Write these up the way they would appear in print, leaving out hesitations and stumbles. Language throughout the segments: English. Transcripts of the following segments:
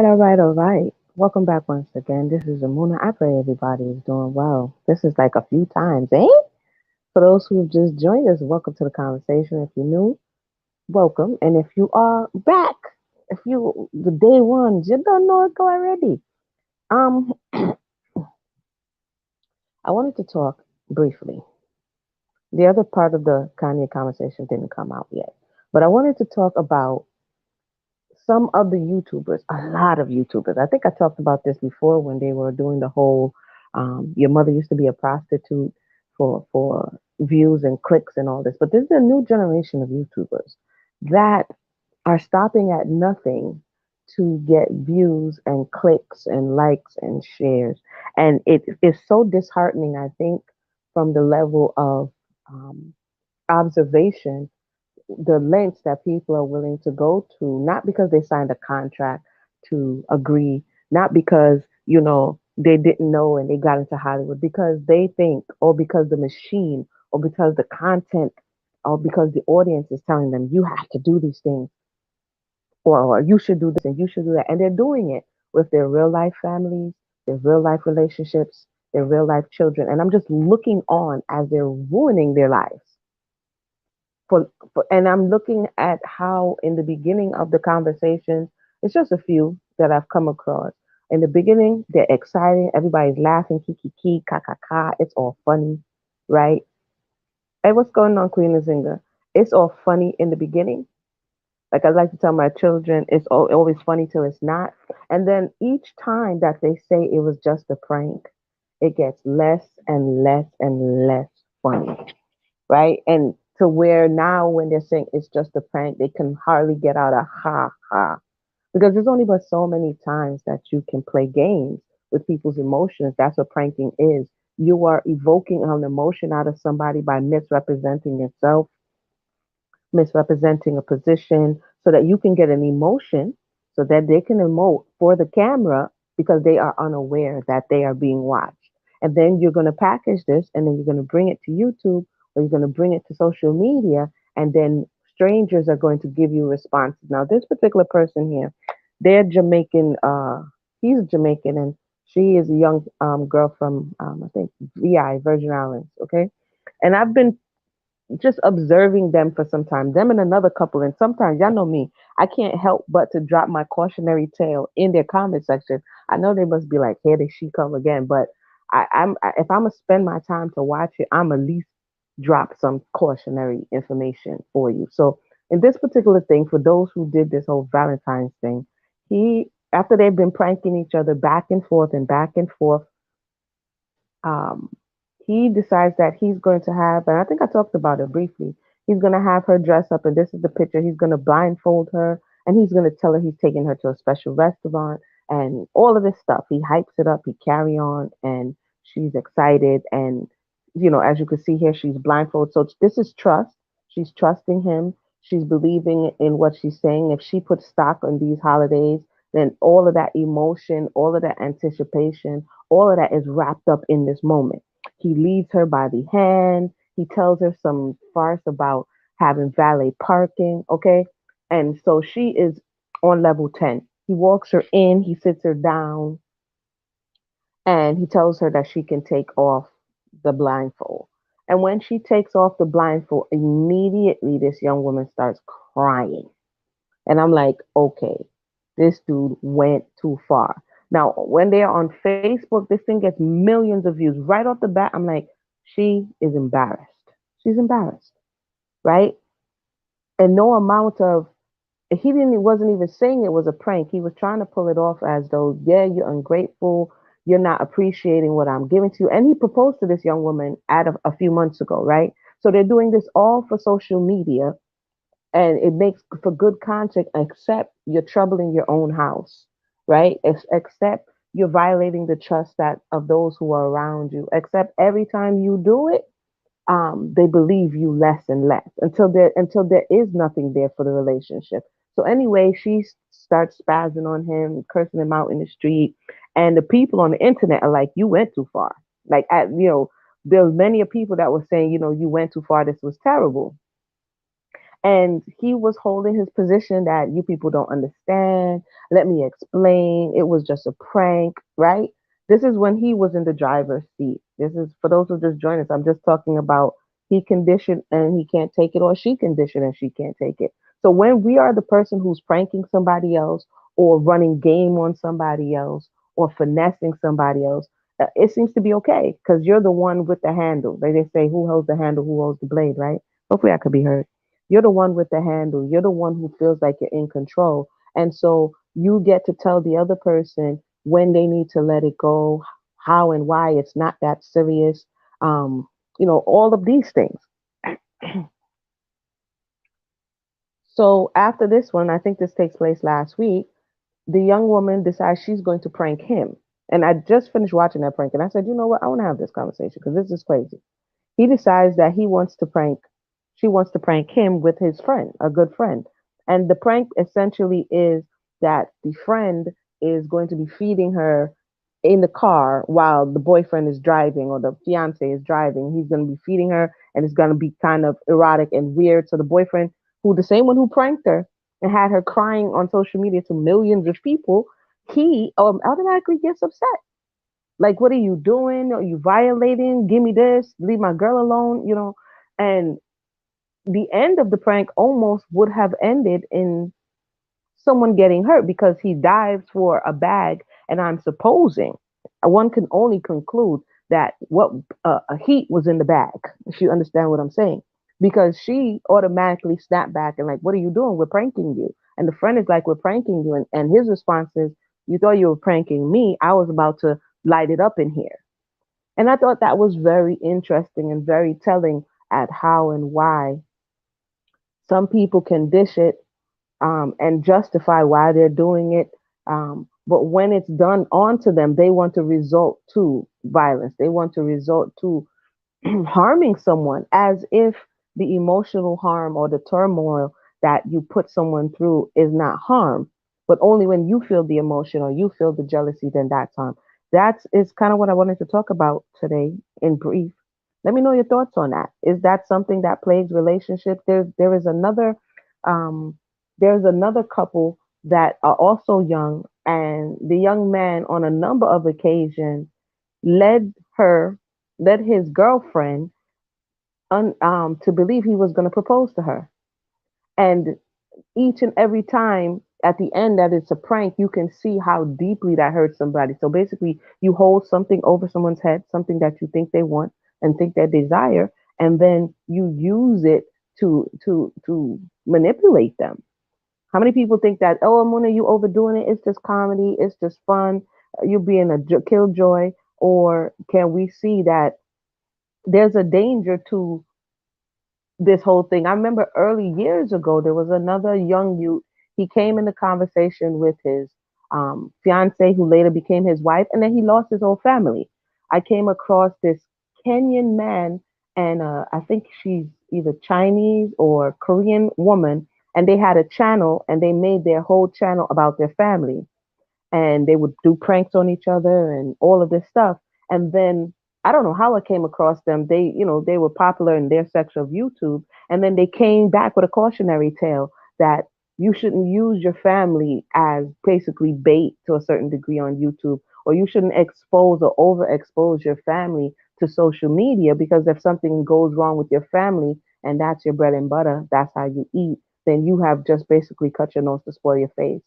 All right. Welcome back once again. This is Amuna. I pray everybody is doing well. This is like a few times, eh? For those who have just joined us, welcome to the conversation. If you're new, welcome. And if you are back, if you the day one, you don't know it already. Um, I wanted to talk briefly. The other part of the Kanye conversation didn't come out yet, but I wanted to talk about some of the YouTubers, a lot of YouTubers. I think I talked about this before when they were doing the whole your mother used to be a prostitute for views and clicks and all this. But there's a new generation of YouTubers that are stopping at nothing to get views and clicks and likes and shares. And it is so disheartening, I think, from the level of observation, the lengths that people are willing to go to, not because they signed a contract to agree, not because, they didn't know and they got into Hollywood, because they think, or because the machine, or because the content, or because the audience is telling them, you have to do these things, or you should do this and you should do that. And they're doing it with their real life families, their real life relationships, their real life children. And I'm just looking on as they're ruining their lives and I'm looking at how in the beginning of the conversations, it's just a few that I've come across. In the beginning, they're exciting, everybody's laughing, kiki kiki, ka ka ka, it's all funny, right? Hey, what's going on, Queen Nzinga? It's all funny in the beginning. Like I like to tell my children, always funny till it's not. And then each time that they say it was just a prank, it gets less and less and less funny, right? And to where now when they're saying it's just a prank, they can hardly get out a ha ha. Because there's only but so many times that you can play games with people's emotions. That's what pranking is. You are evoking an emotion out of somebody by misrepresenting yourself, misrepresenting a position so that you can get an emotion so that they can emote for the camera because they are unaware that they are being watched. And then you're going to package this and then you're going to bring it to YouTube or you're going to bring it to social media and then strangers are going to give you responses. Now, this particular person here, they're Jamaican, he's Jamaican and she is a young girl from, I think, VI, Virgin Islands, okay? And I've been just observing them for some time, them and another couple. And sometimes, y'all know me, I can't help but to drop my cautionary tale in their comment section. I know they must be like, here they she come again. But if I'm gonna spend my time to watch it, I'm at least drop some cautionary information for you. So in this particular thing, for those who did this whole Valentine's thing, he after they've been pranking each other back and forth, um, he decides that he's going to have, and I think I talked about it briefly, he's going to have her dress up, and this is the picture. He's going to blindfold her, and he's going to tell her he's taking her to a special restaurant, and all of this stuff. He hypes it up, he carry on, and she's excited. And, as you can see here, she's blindfolded. So this is trust. She's trusting him. She's believing in what she's saying. If she puts stock on these holidays, then all of that emotion, all of that anticipation, all of that is wrapped up in this moment. He leads her by the hand. He tells her some farce about having valet parking, okay? And so she is on level 10. He walks her in, he sits her down, and he tells her that she can take off the blindfold. And when she takes off the blindfold, immediately this young woman starts crying. And I'm like, okay, this dude went too far. Now, when they're on Facebook, this thing gets millions of views. Right off the bat, I'm like, she is embarrassed. She's embarrassed, right? And no amount of he wasn't even saying it was a prank. He was trying to pull it off as though, yeah, you're ungrateful, you're not appreciating what I'm giving to you. And he proposed to this young woman a few months ago, right? So they're doing this all for social media and it makes for good content, except you're troubling your own house, right? Except you're violating the trust that of those who are around you. Except every time you do it, they believe you less and less until there is nothing there for the relationship. So anyway, she starts spazzing on him, cursing him out in the street, and the people on the internet are like, "You went too far." Like, there were many people that were saying, "You went too far. This was terrible." And he was holding his position that you people don't understand. Let me explain. It was just a prank, right? This is when he was in the driver's seat. This is for those who just joined us. I'm just talking about he conditioned and he can't take it, or she conditioned and she can't take it. So when we are the person who's pranking somebody else or running game on somebody else or finessing somebody else, it seems to be okay because you're the one with the handle. Like they say, who holds the handle, who holds the blade, right? Hopefully I could be heard. You're the one with the handle. You're the one who feels like you're in control. And so you get to tell the other person when they need to let it go, how and why it's not that serious. Um, all of these things. So after this one, I think this takes place last week, the young woman decides she's going to prank him. And I just finished watching that prank and I said, you know what? I want to have this conversation because this is crazy. He decides that she wants to prank him with his friend, a good friend. And the prank essentially is that the friend is going to be feeding her in the car while the boyfriend is driving or the fiance is driving. He's going to be feeding her and it's going to be kind of erotic and weird. So the boyfriend, who the same one who pranked her and had her crying on social media to millions of people, he automatically gets upset. Like, what are you doing? Are you violating? Give me this. Leave my girl alone. And the end of the prank almost would have ended in someone getting hurt because he dives for a bag. And I'm supposing one can only conclude that what a heat was in the bag. If you understand what I'm saying. Because she automatically snapped back and like, what are you doing? We're pranking you. And the friend is like, we're pranking you. And his response is, you thought you were pranking me. I was about to light it up in here. And I thought that was very interesting and very telling at how and why some people can dish it and justify why they're doing it. But when it's done onto them, they want to resort to violence. They want to resort to harming someone as if the emotional harm or the turmoil that you put someone through is not harm, but only when you feel the emotion or you feel the jealousy, then that's harm. That is kind of what I wanted to talk about today in brief. Let me know your thoughts on that. Is that something that plagues relationships? There is another um, there's another couple that are also young, and the young man on a number of occasions led her led his girlfriend to believe he was going to propose to her. And each and every time at the end that it's a prank, you can see how deeply that hurts somebody. So basically, you hold something over someone's head, something that you think they want and think they desire, and then you use it to manipulate them. How many people think that, oh, Amuna, you overdoing it? It's just comedy. It's just fun. You're being a killjoy. Or can we see that there's a danger to this whole thing? I remember early years ago, there was another young youth. He came in the conversation with his fiance, who later became his wife, and then he lost his whole family. I came across this Kenyan man, and I think she's either Chinese or Korean woman, and they had a channel, and they made their whole channel about their family, and they would do pranks on each other and all of this stuff. And then I don't know how I came across them. They were popular in their section of YouTube, and then they came back with a cautionary tale that you shouldn't use your family as basically bait to a certain degree on YouTube, or you shouldn't expose or overexpose your family to social media, because if something goes wrong with your family and that's your bread and butter, that's how you eat, then you have just basically cut your nose to spoil your face.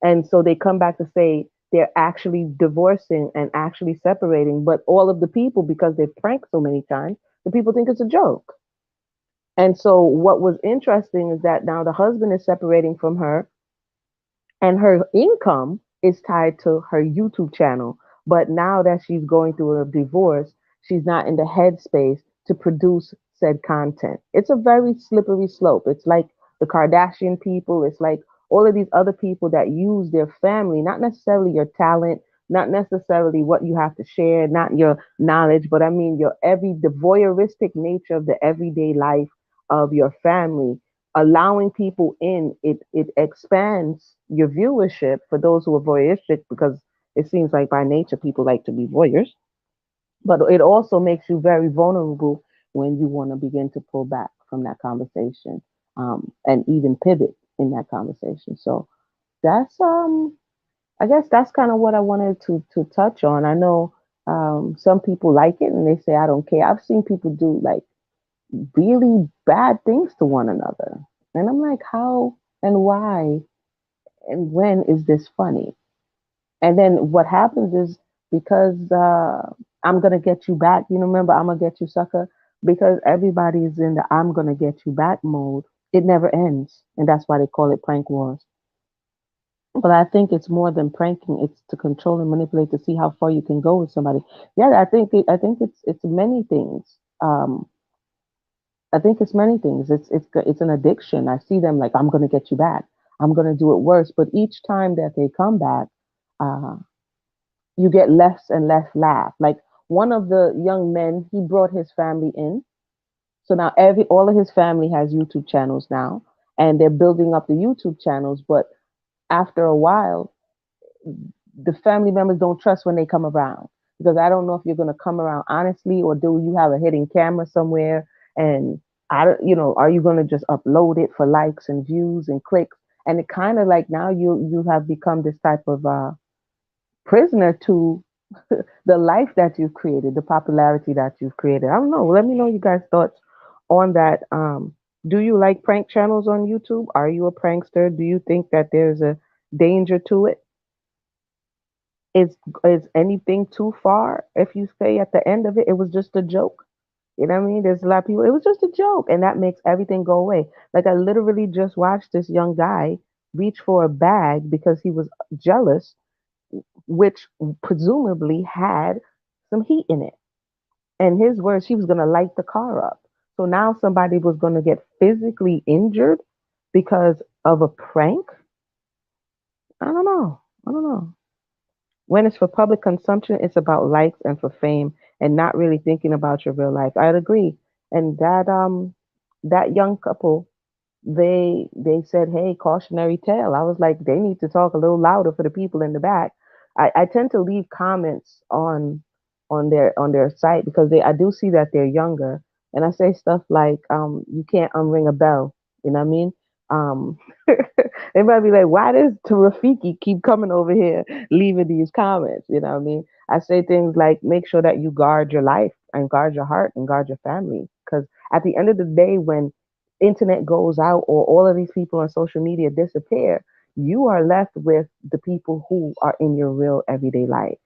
And so they come back to say they're actually divorcing and actually separating, but all of the people, because they've pranked so many times, the people think it's a joke. And so what was interesting is that now the husband is separating from her, and her income is tied to her YouTube channel. But now that she's going through a divorce, she's not in the headspace to produce said content. It's a very slippery slope. It's like the Kardashian people, it's like all of these other people that use their family, not necessarily your talent, not necessarily what you have to share, not your knowledge, but I mean the voyeuristic nature of the everyday life of your family, allowing people in. It expands your viewership for those who are voyeuristic, because it seems like by nature people like to be voyeurs, but it also makes you very vulnerable when you want to begin to pull back from that conversation. and even pivot in that conversation. So that's I guess that's kind of what I wanted to touch on. I know some people like it and they say I don't care. I've seen people do like really bad things to one another, and I'm like, how and why and when is this funny? And then what happens is because I'm gonna get you back. You know, remember I'm gonna get you, sucker. Because everybody is in the I'm gonna get you back mode. It never ends, and that's why they call it prank wars. But I think it's more than pranking. It's to control and manipulate to see how far you can go with somebody. Yeah, I think it's many things. I think it's many things. It's an addiction. I see them like I'm gonna get you back. I'm gonna do it worse. But each time that they come back, uh, you get less and less laugh. Like one of the young men, he brought his family in. So now every all of his family has YouTube channels now, and they're building up the YouTube channels. But after a while, the family members don't trust when they come around because I don't know if you're going to come around honestly or do you have a hidden camera somewhere and I don't, you know, are you going to just upload it for likes and views and clicks? And it kind of like now you have become this type of prisoner to the life that you've created, the popularity that you've created. I don't know. Let me know you guys' thoughts on that. Do you like prank channels on YouTube? Are you a prankster? Do you think that there's a danger to it? Is anything too far if you say at the end of it it was just a joke? You know what I mean? There's a lot of people, it was just a joke, and that makes everything go away. Like I literally just watched this young guy reach for a bag because he was jealous, which presumably had some heat in it. And his words, he was gonna light the car up. So now somebody was gonna get physically injured because of a prank. I don't know. I don't know. When it's for public consumption, it's about likes and for fame and not really thinking about your real life. I'd agree. And that young couple, they said, hey, cautionary tale. I was like, they need to talk a little louder for the people in the back. I tend to leave comments on their site because they I do see that they're younger. And I say stuff like, you can't unring a bell. You know what I mean? Um they might be like, why does Rafiki keep coming over here leaving these comments? You know what I mean? I say things like, make sure that you guard your life and guard your heart and guard your family. Because at the end of the day, when internet goes out or all of these people on social media disappear, you are left with the people who are in your real everyday life.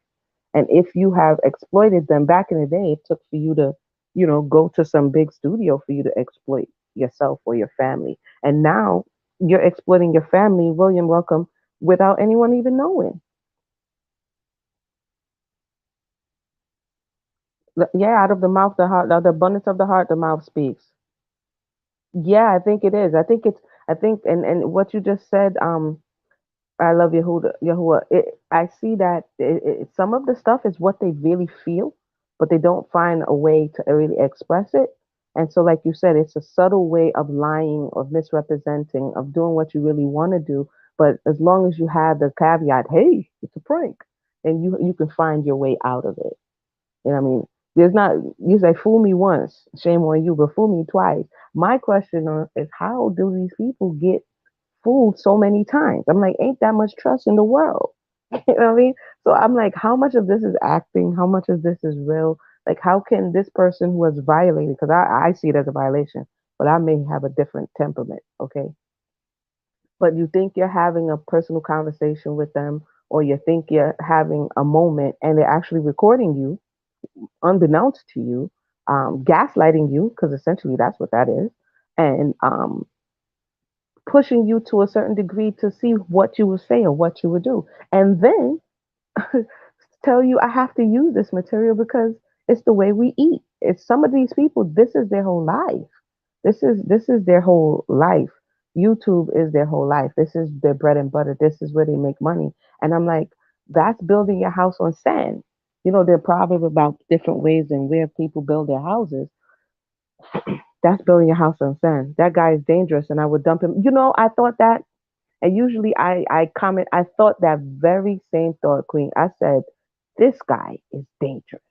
And if you have exploited them back in the day, it took for you to, you know, go to some big studio for you to exploit yourself or your family. And now you're exploiting your family, William, welcome, without anyone even knowing. Yeah, out of the mouth, the heart, the abundance of the heart, the mouth speaks. Yeah, I think it is. I think, and what you just said, I love Yahuwah. Yahuwah. I see that some of the stuff is what they really feel, but they don't find a way to really express it. And so, like you said, it's a subtle way of lying, of misrepresenting, of doing what you really want to do. But as long as you have the caveat, hey, it's a prank, and you can find your way out of it. You know what I mean? There's not, you say, fool me once, shame on you, but fool me twice. My question is, how do these people get fooled so many times? I'm like, ain't that much trust in the world? You know what I mean? So I'm like, how much of this is acting? How much of this is real? Like, how can this person who has violated, because I see it as a violation, but I may have a different temperament, okay? But you think you're having a personal conversation with them, or you think you're having a moment and they're actually recording you unbeknownst to you, gaslighting you, because essentially that's what that is, and pushing you to a certain degree to see what you would say or what you would do. And then tell you, I have to use this material because it's the way we eat. It's some of these people, this is their whole life. This is their whole life. YouTube is their whole life. This is their bread and butter. This is where they make money. And I'm like, that's building your house on sand. You know, the proverb about different ways and where people build their houses. That's building your house on sand. That guy is dangerous and I would dump him. You know, I thought that, and usually I comment, I thought that very same thought, Queen. I said, this guy is dangerous.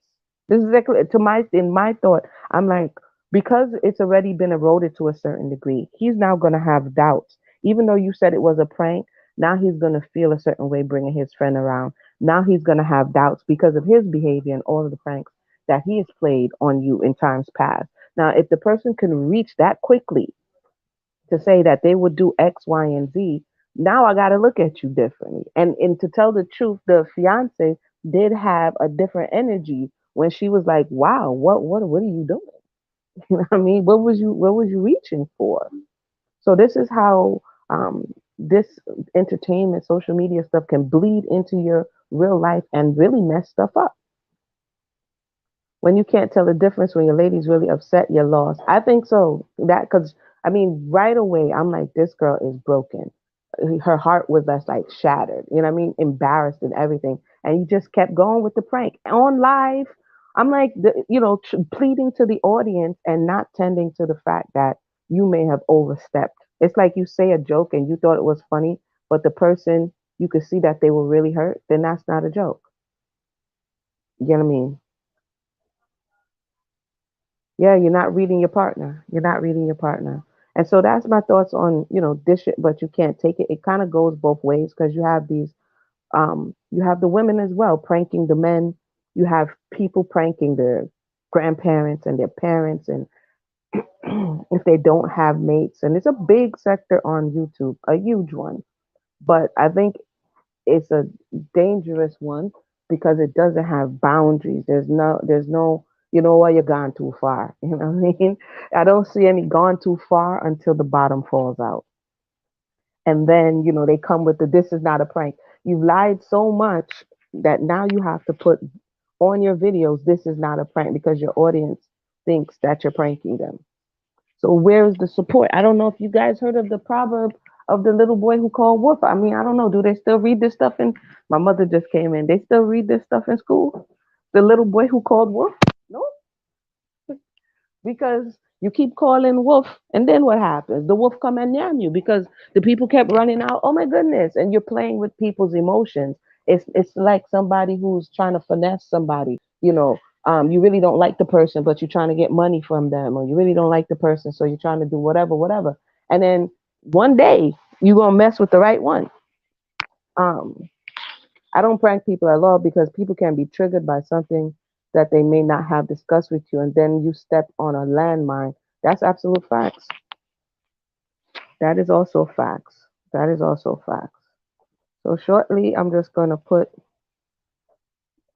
This is exactly to my in my thought. I'm like, because it's already been eroded to a certain degree, he's now going to have doubts. Even though you said it was a prank, now he's going to feel a certain way bringing his friend around. Now he's going to have doubts because of his behavior and all of the pranks that he has played on you in times past. Now, if the person can reach that quickly to say that they would do X, Y, and Z, now I got to look at you differently. And to tell the truth, the fiance did have a different energy when she was like, "Wow, what are you doing?" You know what I mean? What was you reaching for? So this is how this entertainment, social media stuff can bleed into your real life and really mess stuff up. When you can't tell the difference when your lady's really upset, you're lost. I think so. That because I mean, right away, I'm like, this girl is broken. Her heart was just like shattered. You know what I mean? Embarrassed and everything. And you just kept going with the prank on live. I'm like, pleading to the audience and not tending to the fact that you may have overstepped. It's like you say a joke and you thought it was funny, but the person you could see that they were really hurt. Then that's not a joke. You know what I mean? Yeah, you're not reading your partner. You're not reading your partner. And so that's my thoughts on, dish it, but you can't take it. It kind of goes both ways because you have the women as well pranking the men. You have people pranking their grandparents and their parents, and if they don't have mates. And it's a big sector on YouTube, a huge one. But I think it's a dangerous one because it doesn't have boundaries. There's no, you're gone too far. You know what I mean? I don't see any gone too far until the bottom falls out. And then, they come with this is not a prank. You've lied so much that now you have to put on your videos, this is not a prank because your audience thinks that you're pranking them. So where's the support? I don't know if you guys heard of the proverb of the little boy who called wolf. I mean, I don't know. Do they still read this stuff in? My mother just came in. They still read this stuff in school? The little boy who called wolf? No, because you keep calling wolf, and then what happens? The wolf come and yam you because the people kept running out. Oh my goodness! And you're playing with people's emotions. It's like somebody who's trying to finesse somebody. You really don't like the person, but you're trying to get money from them, or you really don't like the person, so you're trying to do whatever, whatever. And then one day you're gonna mess with the right one. Um, I don't prank people at all because people can be triggered by something that they may not have discussed with you, and then you step on a landmine. That's absolute facts. That is also facts. That is also facts. So shortly, I'm just gonna put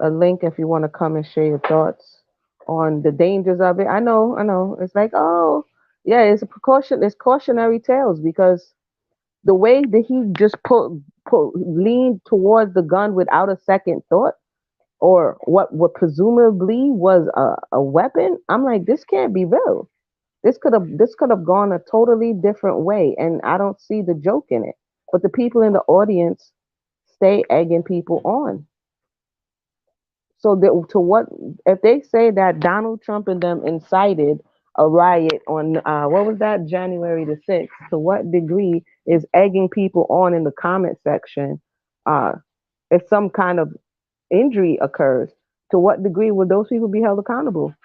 a link if you want to come and share your thoughts on the dangers of it. I know. It's like, oh, yeah, it's a precaution. It's cautionary tales because the way that he just leaned towards the gun without a second thought, or what presumably was a weapon. I'm like, this can't be real. This could have gone a totally different way, and I don't see the joke in it. But the people in the audience stay egging people on. So to what if they say that Donald Trump and them incited a riot on what was that January the 6th? To what degree is egging people on in the comment section? Uh, if some kind of injury occurs, to what degree will those people be held accountable?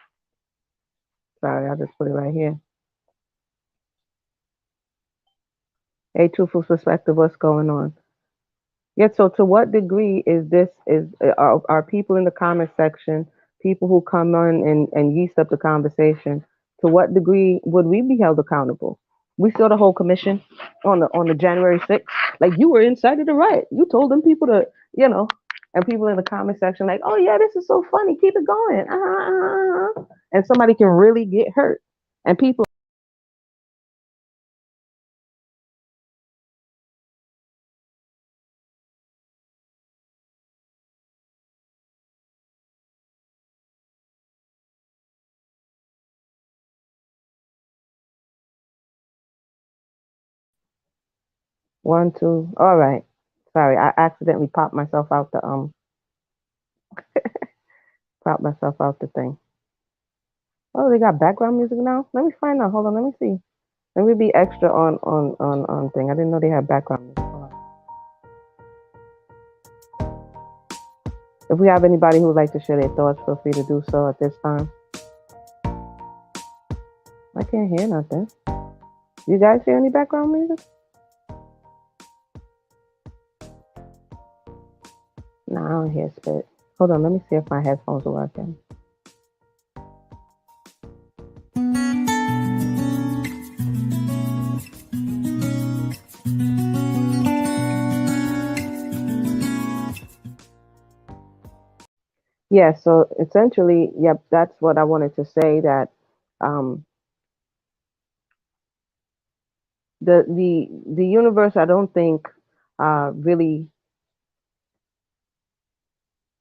Sorry, I'll just put it right here. A truthful perspective, what's going on? Yeah, so to what degree are people in the comment section, people who come on and yeast up the conversation, to what degree would we be held accountable? We saw the whole commission on the January 6th. Like you were incited to riot. You told them people to, and people in the comment section like, oh yeah, this is so funny. Keep it going. And somebody can really get hurt. And people 1, 2. All right. Sorry, I accidentally popped myself out the thing. Oh, they got background music now. Let me find out. Hold on. Let me see. Let me be extra on thing. I didn't know they had background music. Hold on. If we have anybody who would like to share their thoughts, feel free to do so at this time. I can't hear nothing. You guys hear any background music? No, I don't hear spit. Hold on, let me see if my headphones are working. Yeah, so essentially, yep, that's what I wanted to say that um the universe I don't think really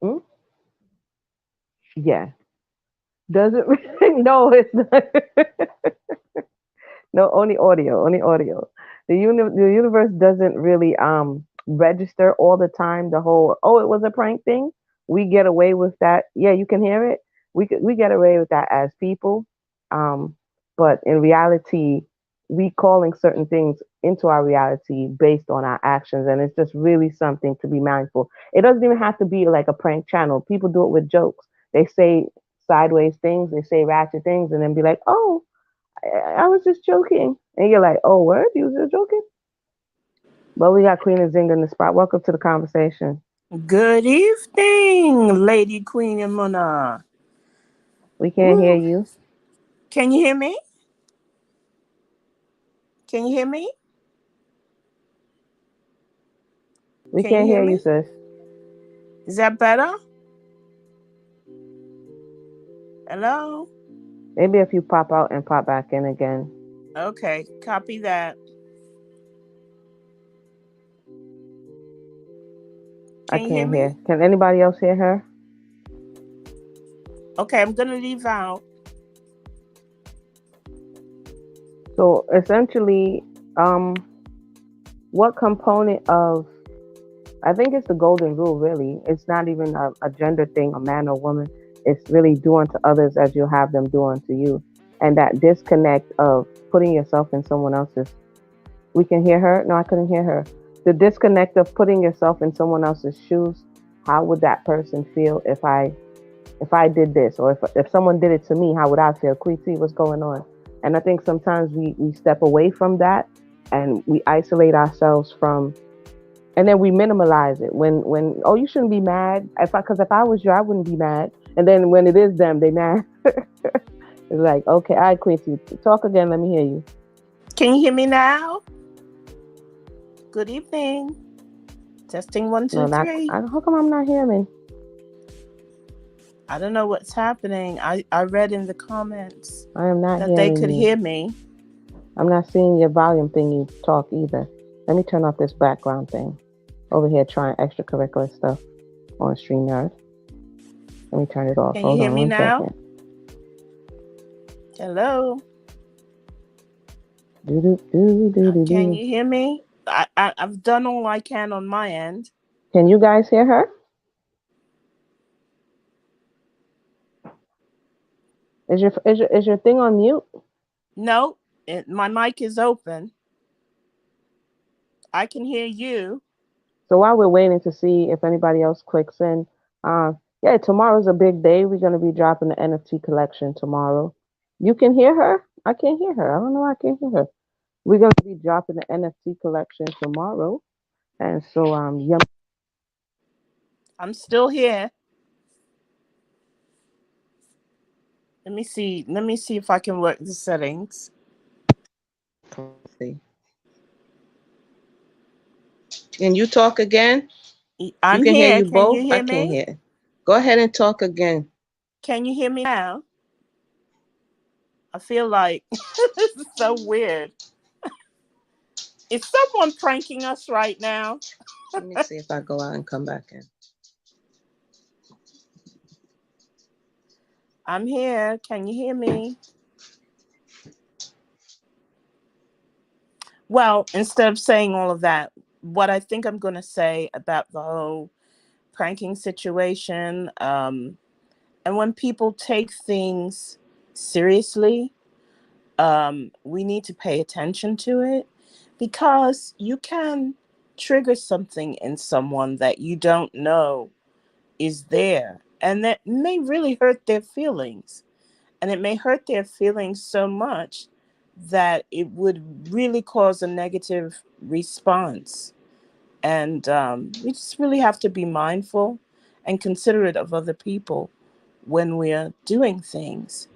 mm, yeah, doesn't really no, it's not. No, only audio. The universe doesn't really register all the time the whole oh it was a prank thing. We get away with that. Yeah, you can hear it. We get away with that as people. Um, but in reality, we calling certain things into our reality based on our actions, and it's just really something to be mindful. It doesn't even have to be like a prank channel. People do it with jokes. They say sideways things, they say ratchet things, and then be like, "Oh, I was just joking." And you're like, "Oh, what? You was just joking?" But we got Queen and Zing in the spot. Welcome to the conversation. Good evening, Lady Queen and Mona. We can't hear Woo. you. Can you hear me? Can you hear me? We Can you can't hear hear you, me? sis. Is that better? Hello? Maybe if you pop out and pop back in again. Okay, copy that. I Can you hear can't me? hear. Can anybody else hear her? Okay, I'm going to leave out. So essentially, um, what component of I think it's the golden rule, really. It's not even a gender thing, a man or woman. It's really doing to others as you have them do unto you. And that disconnect of putting yourself in someone else's. We can hear her? No, I couldn't hear her. The disconnect of putting yourself in someone else's shoes. How would that person feel if I did this, or if someone did it to me? How would I feel? Queasy, what's going on? And I think sometimes we step away from that and we isolate ourselves from and then we minimalize it when oh you shouldn't be mad if I was you I wouldn't be mad, and then when it is them they mad. It's like okay, all right, Quincy, talk again, let me hear you. Can you hear me now? Good evening. Testing one, No, two, not three. how come I'm not hearing? I don't know what's happening. I read in the comments I am not that they hearing could you. hear me. I'm not seeing your volume thing you talk either. Let me turn off this background thing over here trying extracurricular stuff on StreamYard. Let me turn it off. Can you Hold hear on me one now? second. Hello? Do do do do do Can do. you hear me? I've done all I can on my end. Can you guys hear her? Is your thing on mute? No, my mic is open. I can hear you. So while we're waiting to see if anybody else clicks in, uh, yeah, tomorrow's a big day. We're gonna be dropping the NFT collection tomorrow. You can hear her? I can't hear her. I don't know why I can't hear her. We're gonna be dropping the NFT collection tomorrow, and so yeah. I'm still here. Let me see. Let me see if I can work the settings. Let's see. Can you talk again? You I'm can hear here. you Can you both. I hear can't me? hear. Go ahead and talk again. Can you hear me now? I feel like this is so weird. Is someone pranking us right now? Let me see if I go out and come back in. I'm here. Can you hear me? Well, instead of saying all of that, what I think I'm going to say about the whole pranking situation, and when people take things seriously, we need to pay attention to it, because you can trigger something in someone that you don't know is there, and that may really hurt their feelings. And it may hurt their feelings so much that it would really cause a negative response. And we just really have to be mindful and considerate of other people when we're doing things.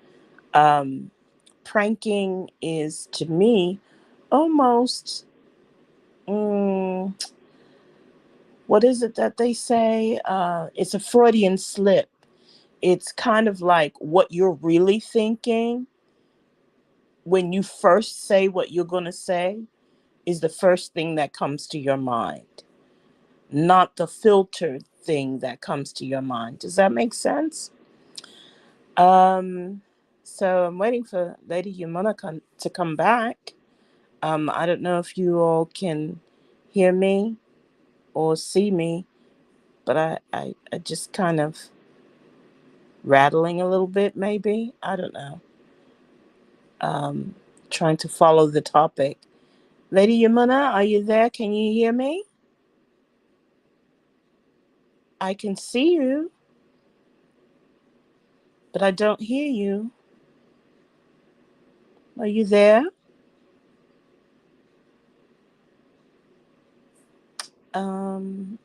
Pranking is, to me, almost, what is it that they say? It's a Freudian slip. It's kind of like what you're really thinking when you first say what you're going to say is the first thing that comes to your mind, not the filtered thing that comes to your mind. Does that make sense? So I'm waiting for Lady Yamuna to come back. I don't know if you all can hear me or see me, but I just kind of rattling a little bit, maybe. I don't know. Trying to follow the topic. Lady Yamuna, are you there? Can you hear me? I can see you, but I don't hear you. Are you there?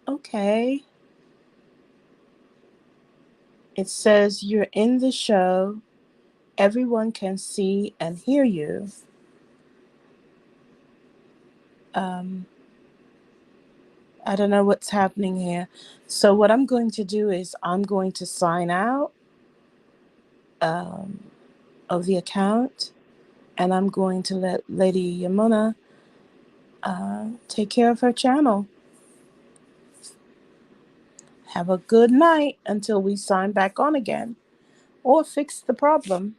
Okay. It says you're in the show. Everyone can see and hear you. I don't know what's happening here. So what I'm going to do is I'm going to sign out of the account, and I'm going to let Lady Yamuna take care of her channel. Have a good night until we sign back on again or fix the problem.